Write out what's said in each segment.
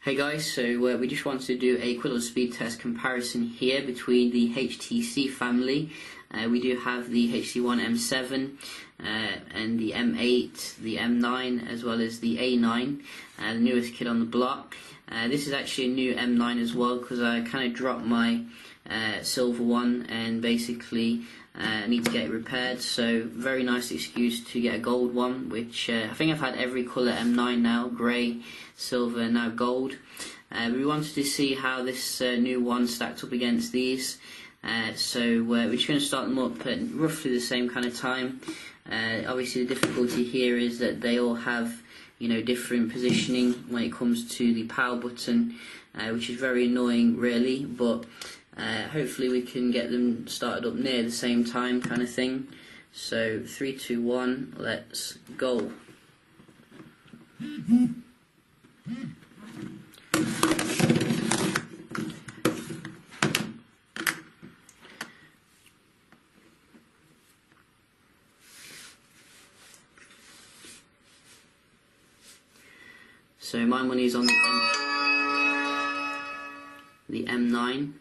Hey guys, so we just wanted to do a quick little speed test comparison here between the HTC family. We do have the HTC One M7 and the M8, the M9 as well as the A9, the newest kid on the block. This is actually a new M9 as well because I kind of dropped my silver one and basically need to get it repaired, so very nice excuse to get a gold one, which I think I've had every colour M9 now, grey, silver, now gold. We wanted to see how this new one stacked up against these, so we're just going to start them up at roughly the same kind of time. Obviously the difficulty here is that they all have different positioning when it comes to the power button, which is very annoying really, but hopefully we can get them started up near the same time kind of thing. So 3, 2, 1, let's go. So my money is on the M9.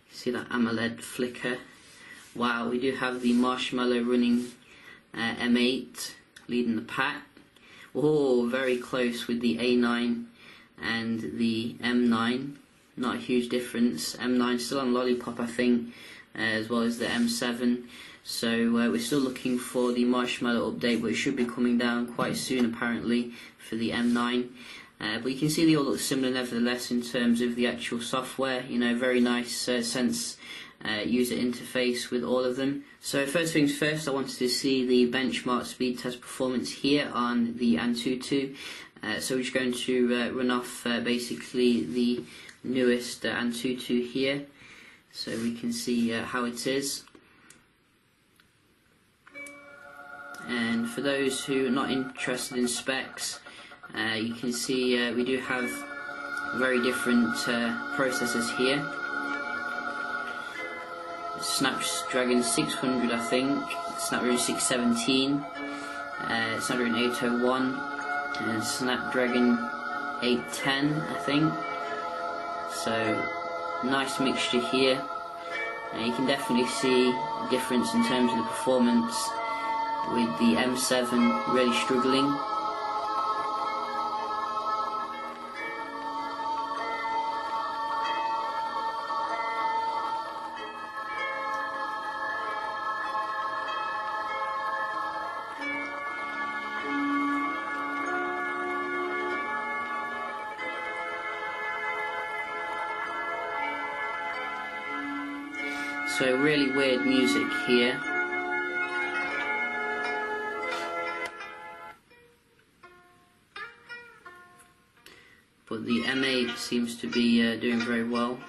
See that AMOLED flicker. Wow, we do have the Marshmallow running M8 leading the pack. Oh, very close with the A9 and the M9. Not a huge difference. M9 still on Lollipop, I think, as well as the M7. So we're still looking for the Marshmallow update, but it should be coming down quite soon apparently for the M9. But you can see they all look similar nevertheless in terms of the actual software. Very nice sense user interface with all of them. So first things first, I wanted to see the benchmark speed test performance here on the Antutu. So we're just going to run off basically the newest Antutu here, so we can see how it is. And for those who are not interested in specs, you can see we do have very different processors here. Snapdragon 600 I think, Snapdragon 617, Snapdragon 801 and Snapdragon 810 I think. So nice mixture here. You can definitely see a difference in terms of the performance, with the M7 really struggling. So really weird music here. But the M8 seems to be doing very well.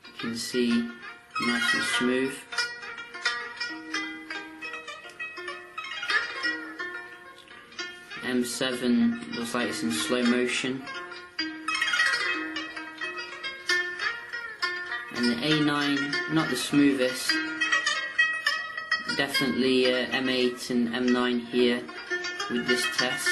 You can see nice and smooth. M7 looks like it's in slow motion. And the A9, not the smoothest. Definitely M8 and M9 here with this test.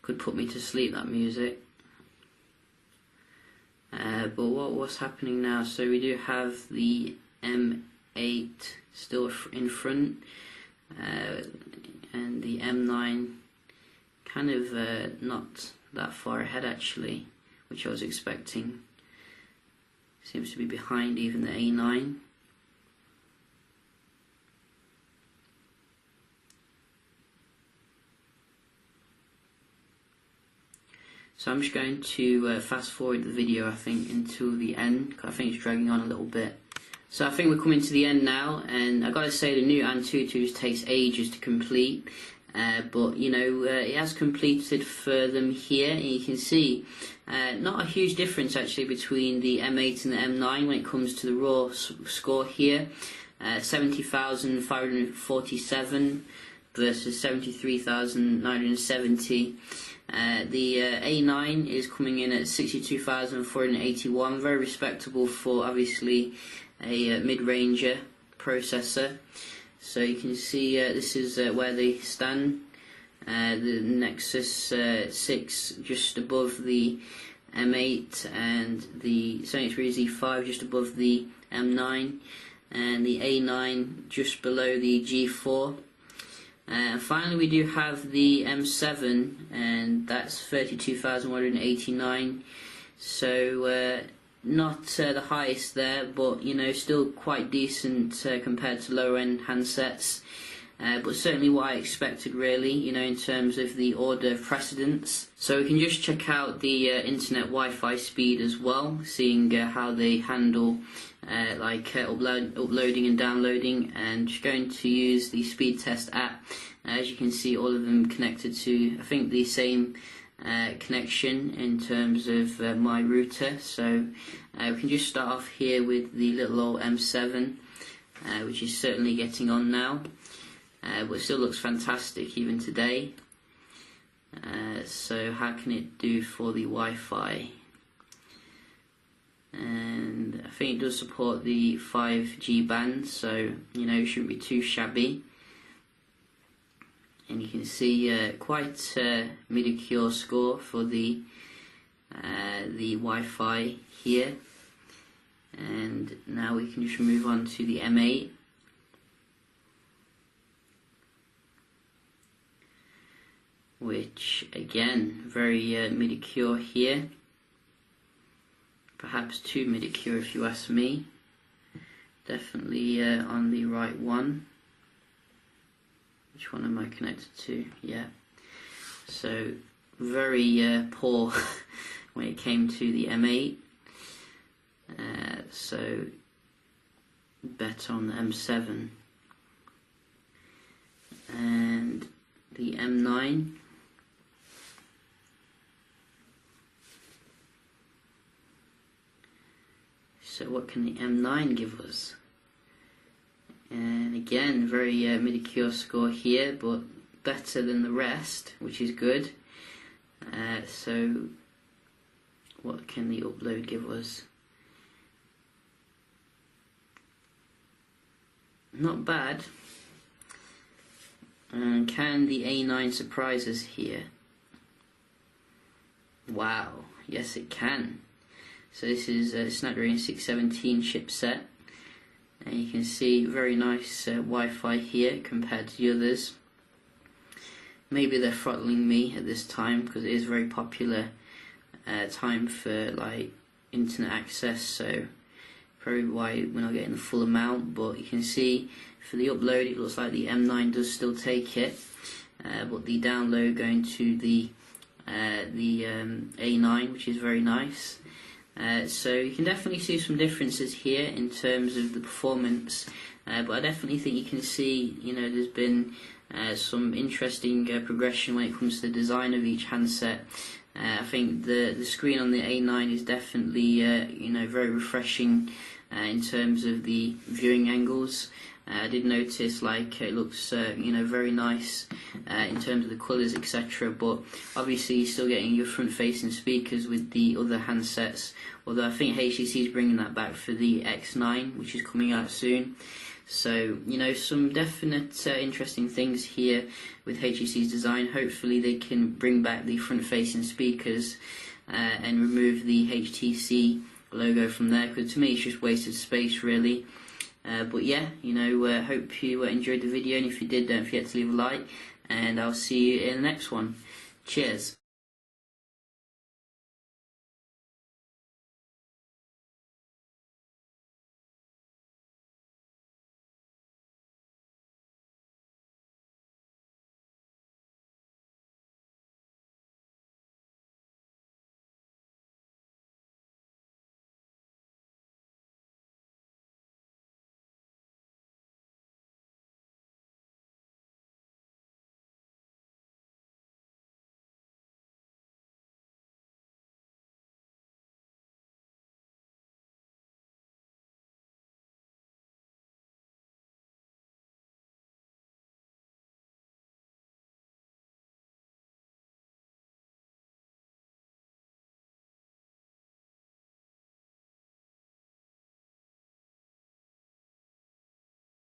Could put me to sleep, that music. But what's happening now? So we do have the M8 still in front, and the M9 kind of not that far ahead actually, which I was expecting. Seems to be behind even the A9. So I'm just going to fast forward the video, I think, until the end, because I think it's dragging on a little bit. So I think we're coming to the end now, and I've got to say the new Antutus takes ages to complete. but you know, it has completed for them here, and you can see not a huge difference actually between the M8 and the M9 when it comes to the raw score here. 70,547 versus 73,970. The A9 is coming in at 62,481, very respectable for obviously a mid-ranger processor. So you can see this is where they stand. The Nexus 6 just above the M8, and the 73Z5 just above the M9, and the A9 just below the G4. Finally, we do have the M7, and that's 32,189. So not the highest there, but you know, still quite decent compared to lower end handsets. But certainly what I expected, really, you know, in terms of the order of precedence. So we can just check out the internet Wi-Fi speed as well, seeing how they handle uploading and downloading, and just going to use the speed test app. As you can see, all of them connected to, I think, the same connection in terms of my router. So we can just start off here with the little old M7, which is certainly getting on now. But it still looks fantastic even today. So how can it do for the Wi-Fi? And I think it does support the 5G band, so you know, it shouldn't be too shabby. And you can see quite a mediocre score for the Wi-Fi here. And now we can just move on to the M8. Which again, very mediocre here. Perhaps too mediocre if you ask me. Definitely on the right one. Which one am I connected to? Yeah. So very poor when it came to the M8. So better on the M7. And the M9. So what can the M9 give us? And again, very mediocre score here, but better than the rest, which is good. So what can the upload give us? Not bad. And can the A9 surprise us here? Wow, yes it can. So this is a Snapdragon 617 chipset, and you can see very nice Wi-Fi here compared to the others. Maybe they're throttling me at this time because it is very popular time for like internet access, so probably why we're not getting the full amount. But you can see for the upload it looks like the M9 does still take it, but the download going to the A9, which is very nice. So you can definitely see some differences here in terms of the performance, but I definitely think you can see, you know, there's been some interesting progression when it comes to the design of each handset. I think the screen on the A9 is definitely you know, very refreshing in terms of the viewing angles. I did notice like it looks you know, very nice in terms of the colours, etc. But obviously you're still getting your front-facing speakers with the other handsets. Although I think HTC is bringing that back for the X9, which is coming out soon. So you know, some definite interesting things here with HTC's design. Hopefully they can bring back the front-facing speakers and remove the HTC logo from there, because to me it's just wasted space really. But yeah, you know, hope you enjoyed the video, and if you did, don't forget to leave a like, and I'll see you in the next one. Cheers.